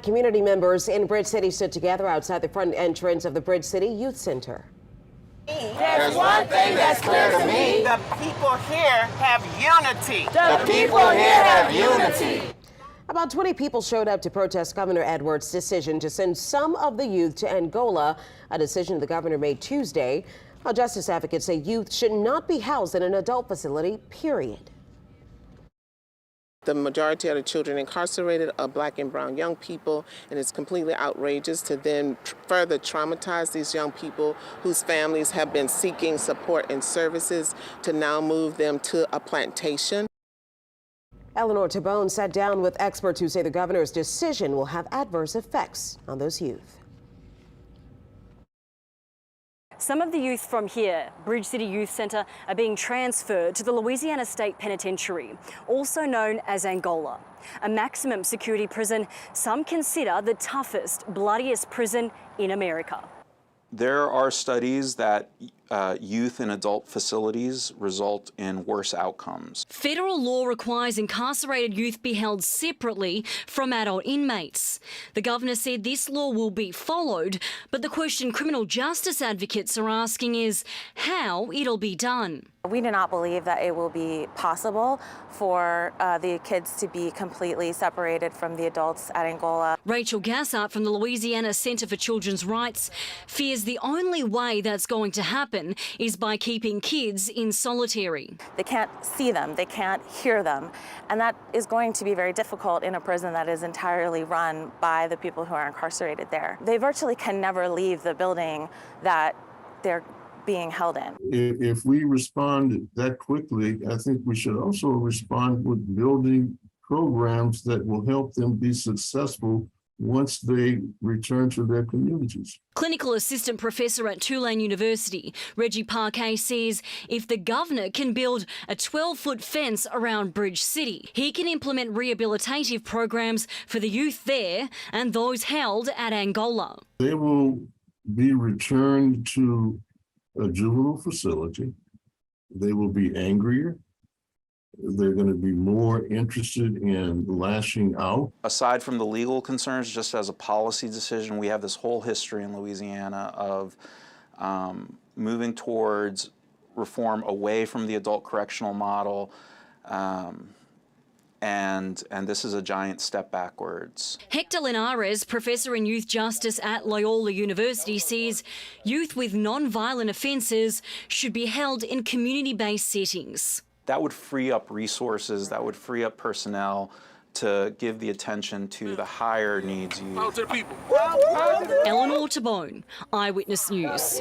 Community members in Bridge City stood together outside the front entrance of the Bridge City Youth Center. There's one thing that's clear to me. The people here have unity. The people here have unity. About 20 people showed up to protest Governor Edwards' decision to send some of the youth to Angola, a decision the governor made Tuesday. Justice advocates say youth should not be housed in an adult facility, period. The majority of the children incarcerated are Black and brown young people, and it's completely outrageous to then further traumatize these young people whose families have been seeking support and services to now move them to a plantation. Eleanor Tabone sat down with experts who say the governor's decision will have adverse effects on those youth. Some of the youth from here, Bridge City Youth Centre, are being transferred to the Louisiana State Penitentiary, also known as Angola, a maximum security prison some consider the toughest, bloodiest prison in America. There are studies that youth in adult facilities result in worse outcomes. Federal law requires incarcerated youth be held separately from adult inmates. The governor said this law will be followed, but the question criminal justice advocates are asking is how it'll be done. We do not believe that it will be possible for the kids to be completely separated from the adults at Angola. Rachel Gassart from the Louisiana Center for Children's Rights fears the only way that's going to happen is by keeping kids in solitary. They can't see them, they can't hear them, and that is going to be very difficult in a prison that is entirely run by the people who are incarcerated there. They virtually can never leave the building that they're being held in. If we respond that quickly, I think we should also respond with building programs that will help them be successful once they return to their communities. Clinical assistant professor at Tulane University, Reggie Parquet, says if the governor can build a 12-foot fence around Bridge City, he can implement rehabilitative programs for the youth there and those held at Angola. They will be returned to a juvenile facility. They will be angrier. They're going to be more interested in lashing out. Aside from the legal concerns, just as a policy decision, we have this whole history in Louisiana of moving towards reform away from the adult correctional model. And this is a giant step backwards. Hector Linares, professor in youth justice at Loyola University, says youth with non-violent offences should be held in community-based settings. That would free up resources, that would free up personnel to give the attention to the higher needs youth. Eleanor Tabone, Eyewitness News.